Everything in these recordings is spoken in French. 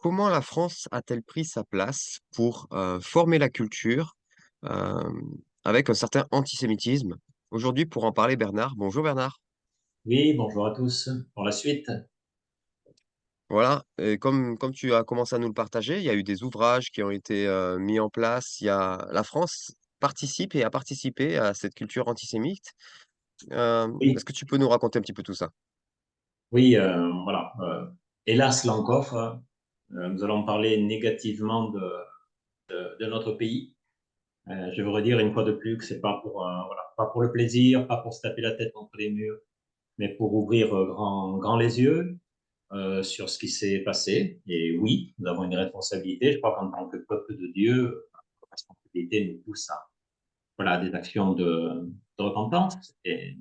Comment la France a-t-elle pris sa place pour, former la culture, avec un certain antisémitisme? Aujourd'hui, pour en parler, Bernard. Bonjour Bernard. Oui, bonjour à tous. Pour la suite, Voilà, et comme tu as commencé à nous le partager, il y a eu des ouvrages qui ont été, mis en place. Il y a la France participe et a participé à cette culture antisémite. Est-ce oui, que tu peux nous raconter un petit peu tout ça? oui, voilà. Hélas, là encore, nous allons parler négativement de notre pays. Je veux redire une fois de plus que c'est pas pour, voilà, pas pour le plaisir, pas pour se taper la tête contre les murs, mais pour ouvrir grand les yeux sur ce qui s'est passé. Et oui, nous avons une responsabilité. Je crois qu'en tant que peuple de Dieu, notre responsabilité nous pousse à voilà, des actions de repentance et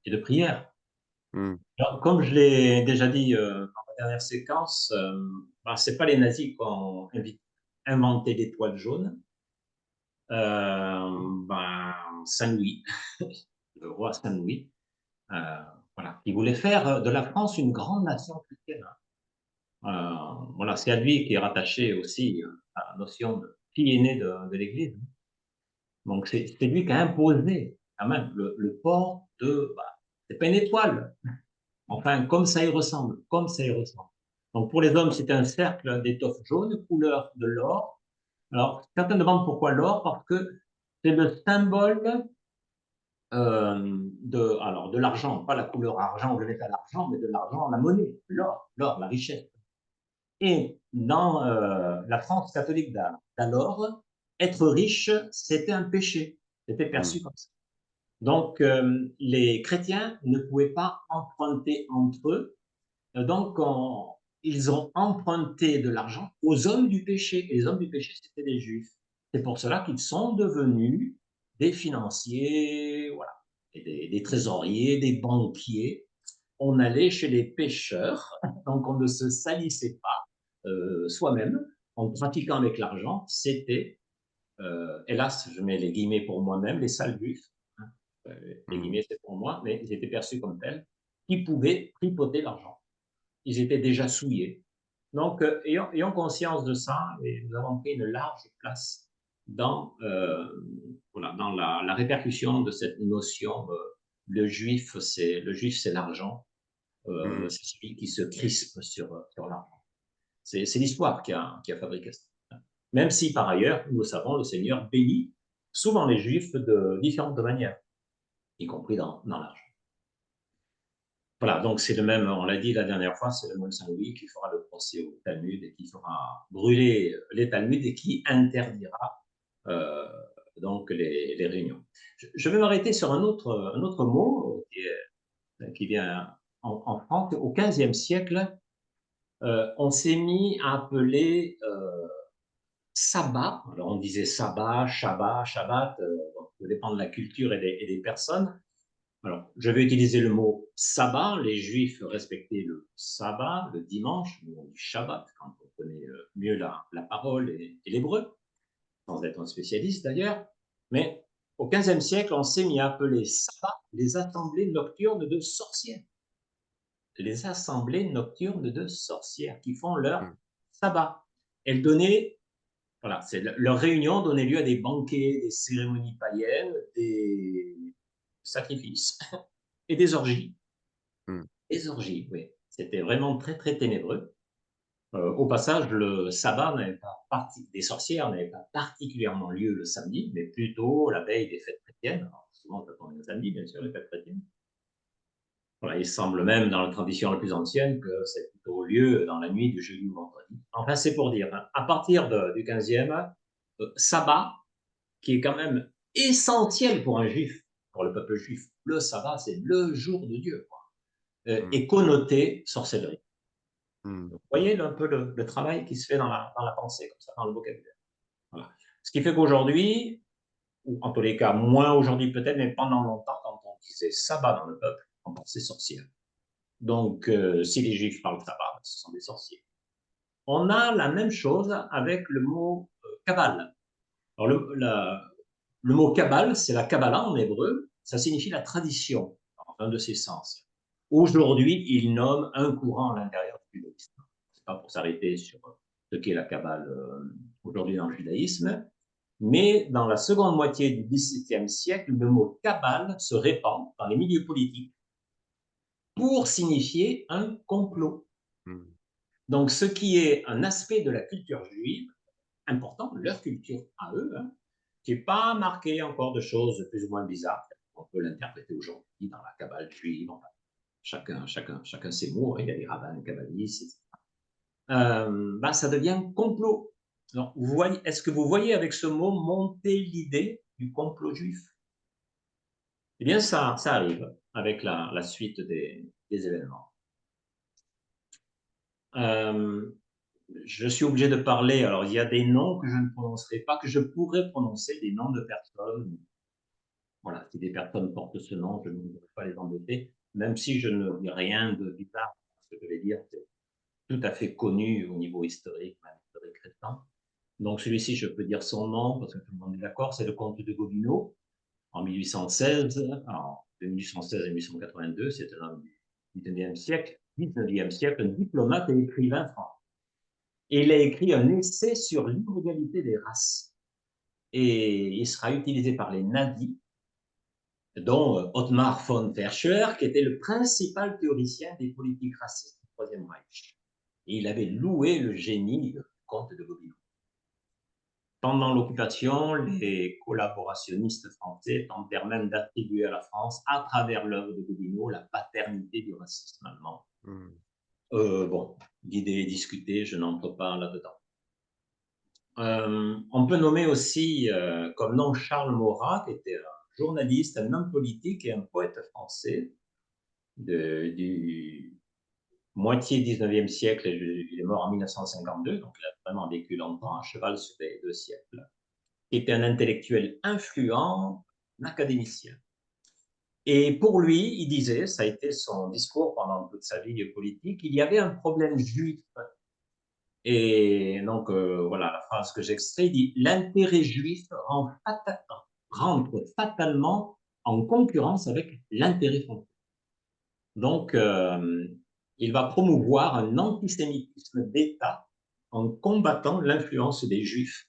de prière. Mmh. Alors, comme je l'ai déjà dit dans la dernière séquence, ben, c'est pas les nazis qui ont inventé l'étoile jaune. Ben, Saint-Louis, le roi Saint-Louis, euh, voilà, il voulait faire de la France une grande nation chrétienne, hein. Voilà, c'est à lui qui est rattaché aussi à la notion de fille aînée de l'Église. Donc c'est lui qui a imposé quand même le port de, bah, c'est pas une étoile, enfin, comme ça y ressemble, comme ça y ressemble. Donc, pour les hommes, c'est un cercle d'étoffe jaune, couleur de l'or. Alors, certains demandent pourquoi l'or, parce que c'est le symbole alors, de l'argent, pas la couleur argent ou le métal argent, mais de l'argent, la monnaie, l'or, la richesse. Et dans la France catholique d'alors, être riche, c'était un péché. C'était Mmh. perçu comme ça. Donc, les chrétiens ne pouvaient pas emprunter entre eux. Donc, ils ont emprunté de l'argent aux hommes du péché. Et les hommes du péché, c'était les Juifs. C'est pour cela qu'ils sont devenus des financiers, voilà, et des trésoriers, des banquiers. On allait chez les pêcheurs, donc on ne se salissait pas soi-même en pratiquant avec l'argent. C'était, hélas, je mets les guillemets pour moi-même, les sales juifs. Hein. Les Mmh. guillemets, c'est pour moi, mais ils étaient perçus comme tels, qui pouvaient tripoter l'argent. Ils étaient déjà souillés. Donc, ayant conscience de ça, et nous avons pris une large place dans, voilà, dans la répercussion de cette notion. Le juif, c'est l'argent. Mmh. C'est celui qui se crispe sur l'argent. C'est l'histoire qui a fabriqué ça. Même si, par ailleurs, nous le savons, le Seigneur bénit souvent les Juifs de différentes manières, y compris dans l'argent. Voilà, donc c'est le même, on l'a dit la dernière fois, c'est le même Saint-Louis qui fera le procès au Talmud et qui fera brûler les Talmuds et qui interdira euh, donc les réunions. Je vais m'arrêter sur un autre mot qui vient en France. Au XVe siècle, on s'est mis à appeler sabbat. Alors on disait sabbat, Shabbat, Shabbat, donc, ça dépend de la culture et des personnes. Alors, je vais utiliser le mot sabbat. Les Juifs respectaient le sabbat, le dimanche, nous on dit Shabbat, quand on connaît mieux la parole et l'hébreu, sans être un spécialiste d'ailleurs. Mais au XVe siècle, on s'est mis à appeler sabbat les assemblées nocturnes de sorcières. Les assemblées nocturnes de sorcières qui font leur Mmh. sabbat. Elles donnaient, voilà, leur réunion donnait lieu à des banquets, des cérémonies païennes, des sacrifices et des orgies. Mmh. Les orgies, oui. C'était vraiment très, très ténébreux. Au passage, le sabbat n'avait pas des sorcières n'avait pas particulièrement lieu le samedi, mais plutôt la veille des fêtes chrétiennes. Alors, souvent, ça tombe le samedi, bien sûr, les fêtes chrétiennes. Voilà, il semble même, dans la tradition la plus ancienne, que c'est plutôt lieu dans la nuit du jeudi au vendredi. Enfin, c'est pour dire, hein, à partir du 15e, sabbat, qui est quand même essentiel pour un juif, pour le peuple juif. Le sabbat, c'est le jour de Dieu, quoi. Mmh. Est connoté sorcellerie. Mmh. Vous voyez un peu le travail qui se fait dans la pensée, comme ça, dans le vocabulaire. Voilà. Ce qui fait qu'aujourd'hui, ou en tous les cas, moins aujourd'hui peut-être, mais pendant longtemps, quand on disait sabbat dans le peuple, on pensait sorcière. Donc, si les juifs parlent sabbat, ce sont des sorciers. On a la même chose avec le mot Kabbale. Alors, le mot Kabbale, c'est la Kabbalah en hébreu, ça signifie la tradition, dans un de ses sens. Aujourd'hui, il nomme un courant à l'intérieur du judaïsme. C'est pas pour s'arrêter sur ce qu'est la Kabbale aujourd'hui dans le judaïsme. Mais dans la seconde moitié du XVIIe siècle, le mot Kabbale se répand dans les milieux politiques pour signifier un complot. Mmh. Donc, ce qui est un aspect de la culture juive important, leur culture à eux, hein, qui n'est pas marqué encore de choses plus ou moins bizarres. On peut l'interpréter aujourd'hui dans la Kabbale juive. Enfin, chacun ses mots. Hein, il y a des rabbins kabbalistes, etc. Ça devient complot. Donc, est-ce que vous voyez avec ce mot monter l'idée du complot juif? Eh bien, ça arrive avec la suite des événements. Je suis obligé de parler. Alors, il y a des noms que je ne prononcerai pas, que je pourrais prononcer, des noms de personnes. Voilà, si des personnes portent ce nom, je ne voudrais pas les embêter, même si je ne dis rien de bizarre. Ce que je vais dire, c'est tout à fait connu au niveau historique, même historique récent. Donc, celui-ci, je peux dire son nom, parce que tout le monde est d'accord, c'est le comte de Gobineau, en 1816, de 1816 à 1882, c'est un homme du 19e siècle, un diplomate et écrivain français. Et il a écrit un essai sur l'inégalité des races. Et il sera utilisé par les nazis, dont Ottmar von Verschuer, qui était le principal théoricien des politiques racistes du Troisième Reich. Et il avait loué le génie du comte de Gobineau. Pendant l'occupation, les collaborationnistes français tentèrent même d'attribuer à la France, à travers l'œuvre de Gobineau, la paternité du racisme allemand. Mmh. Bon, l'idée est discutée, je n'entre pas là-dedans. On peut nommer aussi comme nom Charles Maurras, qui était un journaliste, un homme politique et un poète français du moitié 19e siècle. Il est mort en 1952, donc il a vraiment vécu longtemps, à cheval sur les 2 siècles. Qui était un intellectuel influent, un académicien. Et pour lui, il disait, ça a été son discours pendant toute sa vie politique, il y avait un problème juif. Et donc, voilà, la phrase que j'extrais dit « L'intérêt juif rentre fatalement en concurrence avec l'intérêt français ». Donc, il va promouvoir un antisémitisme d'État en combattant l'influence des juifs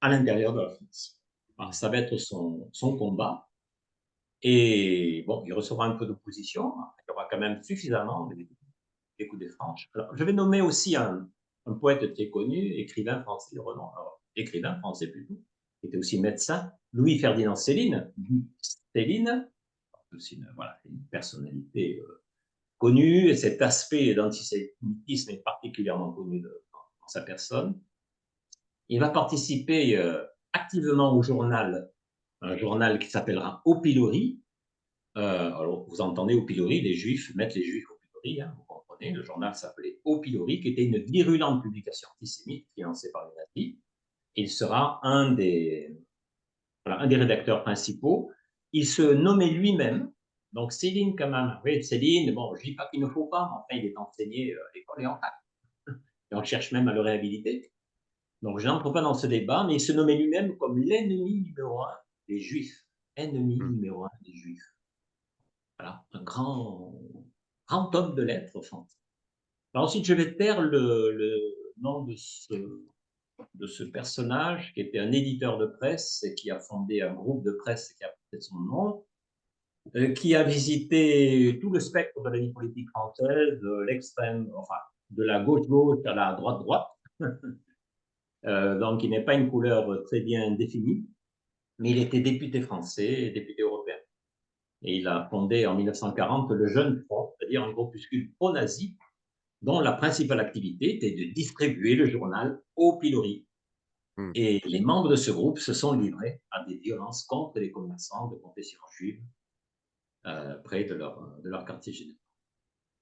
à l'intérieur de la France. Alors, ça va être son combat. Et bon, il recevra un peu d'opposition. Il y aura quand même suffisamment d'écoute des franches. Alors, je vais nommer aussi un poète qui est connu, écrivain français de renom, écrivain français plutôt, qui était aussi médecin, Louis-Ferdinand Céline. Céline, aussi une personnalité connue, et cet aspect d'antisémitisme est particulièrement connu dans sa personne. Il va participer activement au journal, un journal qui s'appellera Au Pilori. Alors, vous entendez Au Pilori, les Juifs mettent les Juifs au pilori, hein, vous comprenez. Le journal s'appelait Au Pilori, qui était une virulente publication antisémite financée par les nazis. Il sera un des rédacteurs principaux. Il se nommait lui-même, donc Céline quand même. Oui, Céline, bon, je ne dis pas qu'il ne faut pas, mais enfin, il est enseigné à l'école et en fac. Et on cherche même à le réhabiliter. Donc, je n'entre pas dans ce débat, mais il se nommait lui-même comme l'ennemi numéro un des Juifs. Ennemi Mmh. numéro un des Juifs. Voilà, un grand homme de lettres, France. Alors ensuite, je vais taire le nom de ce personnage, qui était un éditeur de presse et qui a fondé un groupe de presse qui a porté son nom, qui a visité tout le spectre de la vie politique française, de l'extrême, enfin, de la gauche-gauche à la droite-droite. Donc, il n'est pas une couleur très bien définie, mais il était député français et député européen. Et il a fondé en 1940 le Jeune Front, c'est-à-dire un groupuscule pro-nazi, dont la principale activité était de distribuer le journal Au Pilori. Mmh. Et les membres de ce groupe se sont livrés à des violences contre les commerçants de confession juive près de leur quartier général.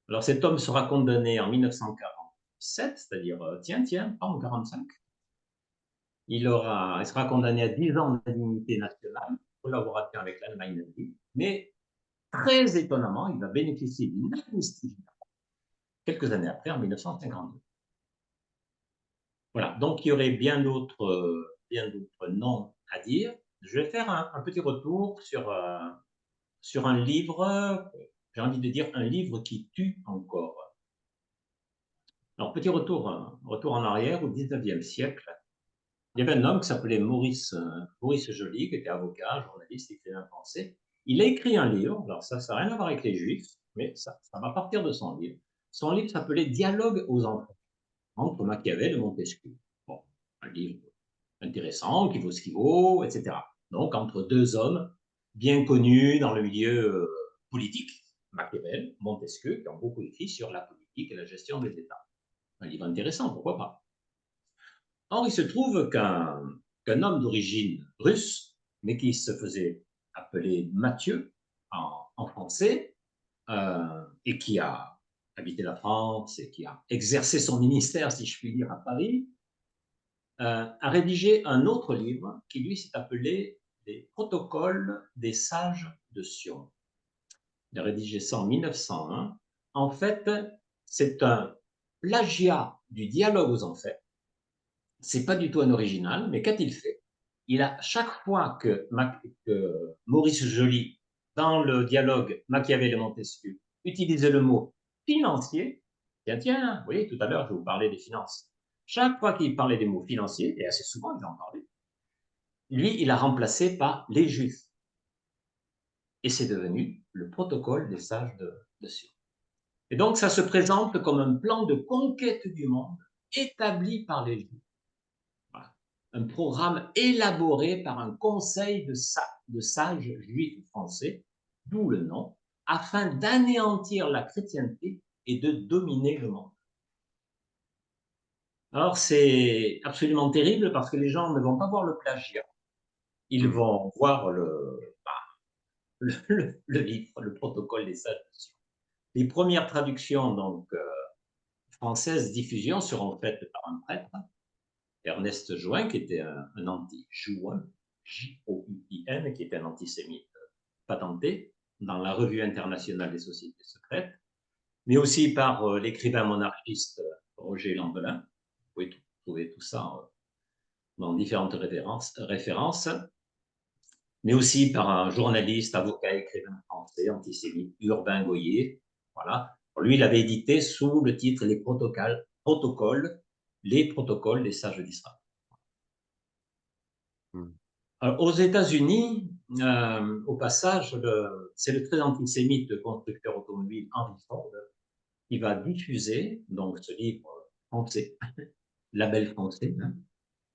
Alors cet homme sera condamné en 1947, c'est-à-dire, pas en 1945. Il sera condamné à 10 ans d'indignité nationale, collaboration avec l'Allemagne nazie, mais très étonnamment, il va bénéficier d'une amnistie quelques années après, en 1952. Voilà, donc il y aurait bien d'autres noms à dire. Je vais faire un petit retour sur un livre, j'ai envie de dire un livre qui tue encore. Alors, petit retour en arrière, au 19e siècle, il y avait un homme qui s'appelait Maurice Joly, qui était avocat, journaliste, écrivain français. Il a écrit un livre, alors ça n'a rien à voir avec les Juifs, mais ça va partir de son livre. Son livre s'appelait Dialogue aux enfants, entre Machiavel et Montesquieu. Bon, un livre intéressant, qui vaut ce qu'il vaut, etc. Donc, entre deux hommes bien connus dans le milieu politique, Machiavel, Montesquieu, qui ont beaucoup écrit sur la politique et la gestion des États. Un livre intéressant, pourquoi pas. Or, il se trouve qu'un homme d'origine russe, mais qui se faisait appeler Mathieu en français, et qui a habité la France et qui a exercé son ministère, si je puis dire, à Paris, a rédigé un autre livre qui, lui, s'est appelé Les Protocoles des Sages de Sion. Il a rédigé ça en 1901. En fait, c'est un plagiat du Dialogue aux Enfers. C'est pas du tout un original, mais qu'a-t-il fait? Il a, chaque fois que Maurice Joly, dans le dialogue Machiavel et Montesquieu, utilisait le mot financier, tiens, vous voyez, tout à l'heure, je vous parlais des finances. Chaque fois qu'il parlait des mots financiers, et assez souvent il en parlait, lui, il a remplacé par les Juifs. Et c'est devenu le protocole des sages de Sion. Et donc, ça se présente comme un plan de conquête du monde établi par les Juifs. Voilà. Un programme élaboré par un conseil de sages juifs français, d'où le nom, afin d'anéantir la chrétienté et de dominer le monde. Alors, c'est absolument terrible parce que les gens ne vont pas voir le plagiat. Ils Mmh. vont voir le livre, le protocole des sages. Les premières traductions donc, françaises diffusion seront faites par un prêtre, Ernest Jouin, qui était un anti-Jouin, J-O-U-I-N, qui était un antisémite patenté dans la Revue internationale des sociétés secrètes, mais aussi par l'écrivain monarchiste Roger Lambelin. Vous pouvez trouver tout ça dans différentes références, mais aussi par un journaliste, avocat, écrivain français, antisémite, Urbain Goyer. Voilà. Lui, il avait édité sous le titre Les protocoles des sages d'Israël. Mmh. Aux États-Unis, au passage, c'est le très antisémite constructeur automobile Henry Ford qui va diffuser donc ce livre français, label français, hein,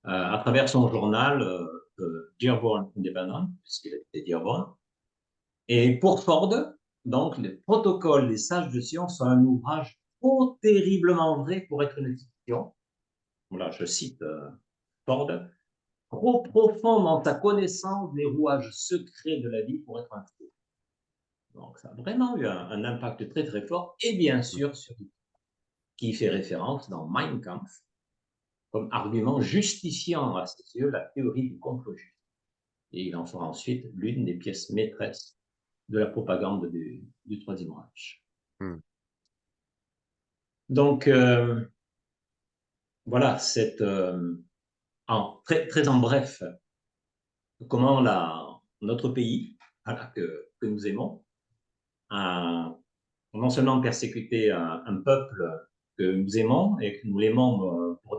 à travers son journal Dearborn Independent, puisqu'il était Dearborn. Et pour Ford, donc, les protocoles des sages de Sion sont un ouvrage trop terriblement vrai pour être une fiction. Voilà, je cite Ford, trop profond dans ta connaissance des rouages secrets de la vie pour être un fou. Donc, ça a vraiment eu un impact très très fort, et bien Mmh. sûr, sur qui fait référence dans Mein Kampf comme argument justifiant à ses yeux la théorie du complot juif. Et il en fera ensuite l'une des pièces maîtresses de la propagande du Troisième Reich. Mmh. Donc, voilà, très, très en bref, comment notre pays, voilà, que nous aimons, a non seulement persécuté un peuple que nous aimons et que nous l'aimons pour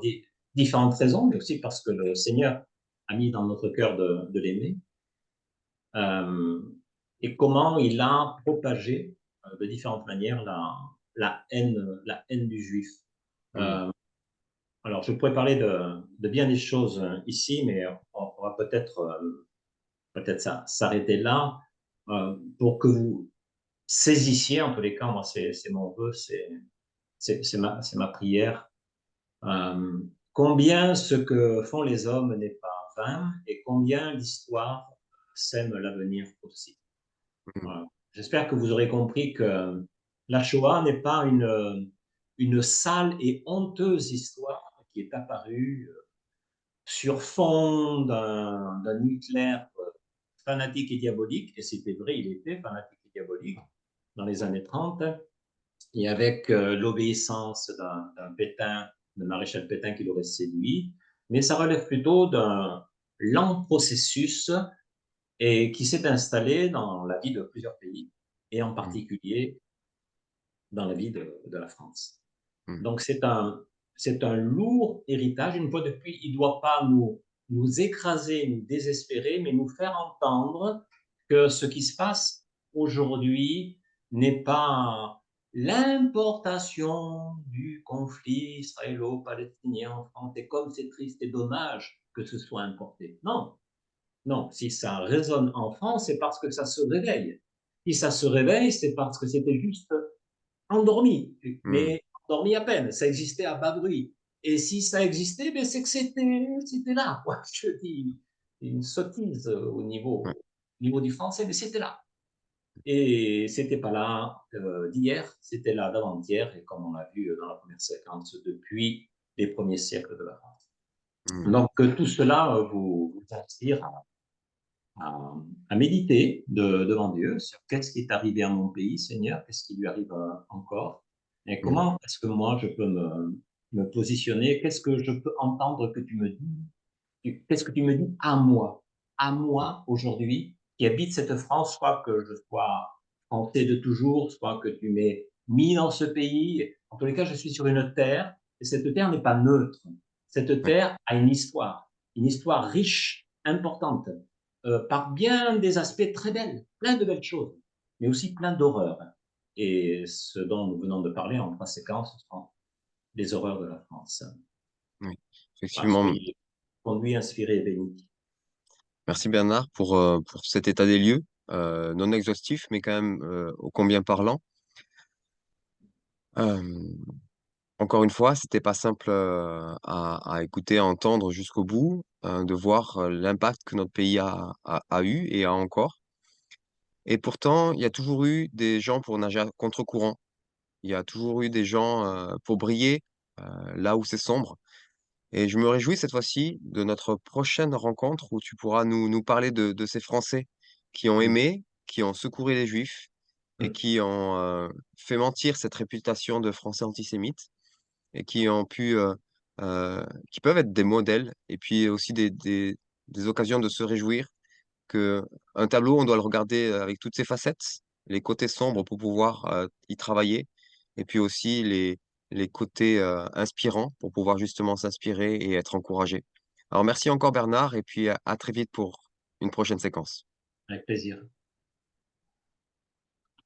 différentes raisons, mais aussi parce que le Seigneur a mis dans notre cœur de l'aimer, euh, et comment il a propagé de différentes manières la haine du juif. Mmh. Euh, alors, je pourrais parler de bien des choses ici, mais on va peut-être s'arrêter là pour que vous saisissiez, en tous les cas, moi, c'est mon vœu, c'est ma prière, euh, combien ce que font les hommes n'est pas vain et combien l'histoire sème l'avenir aussi. Mmh. Voilà. J'espère que vous aurez compris que la Shoah n'est pas une sale et honteuse histoire qui est apparue sur fond d'un Hitler fanatique et diabolique, et c'était vrai, il était fanatique et diabolique dans les années 30, et avec l'obéissance d'un Pétain, de maréchal Pétain qui l'aurait séduit, mais ça relève plutôt d'un lent processus et qui s'est installé dans la vie de plusieurs pays, et en Mmh. particulier dans la vie de la France. Mmh. Donc c'est un lourd héritage. Une fois de plus, il ne doit pas nous écraser, nous désespérer, mais nous faire entendre que ce qui se passe aujourd'hui n'est pas l'importation du conflit israélo-palestinien en France. Et comme c'est triste et dommage que ce soit importé. Non, non, si ça résonne en France, c'est parce que ça se réveille. Si ça se réveille, c'est parce que c'était juste endormi, Mmh. mais endormi à peine. Ça existait à bas bruit. Et si ça existait, ben c'est que c'était là. Quoi. Je dis une sottise Ouais. au niveau du français, mais c'était là. Et c'était pas là d'hier, c'était là d'avant-hier, et comme on l'a vu dans la première séquence, depuis les premiers siècles de la France. Mmh. Donc tout cela vous inspire à, à méditer devant Dieu sur qu'est-ce qui est arrivé à mon pays, Seigneur, qu'est-ce qui lui arrive encore, et Mmh. comment est-ce que moi je peux me positionner, qu'est-ce que je peux entendre que tu me dis, qu'est-ce que tu me dis à Mmh. moi aujourd'hui, qui habite cette France, soit que je sois français de toujours, soit que tu m'aies mis dans ce pays. En tous les cas, je suis sur une terre, et cette terre n'est pas neutre. Cette Ouais. terre a une histoire riche, importante, par bien des aspects très belles, plein de belles choses, mais aussi plein d'horreurs. Et ce dont nous venons de parler en 3 séquences, ce sont les horreurs de la France. Oui. Voilà, Effectivement, soyez conduits, inspirés et bénis. merci Bernard pour cet état des lieux, non exhaustif, mais quand même, ô combien parlant. Hem, Encore une fois, c'était pas simple, à écouter, à entendre jusqu'au bout, de voir, l'impact que notre pays a eu et a encore. Et pourtant, il y a toujours eu des gens pour nager à contre-courant. Il y a toujours eu des gens, pour briller, heu, là où c'est sombre. Et je me réjouis cette fois-ci de notre prochaine rencontre où tu pourras nous parler de ces Français qui ont Mmh, aimé, qui ont secouru les Juifs et mmh, qui ont, fait mentir cette réputation de Français antisémites et qui ont pu, qui peuvent être des modèles et puis aussi des occasions de se réjouir qu'un tableau, on doit le regarder, avec toutes ses facettes, les côtés sombres pour pouvoir, y travailler et puis aussi les côtés, inspirants pour pouvoir justement s'inspirer et être encouragé. Alors merci encore Bernard et puis à très vite pour une prochaine séquence. avec plaisir.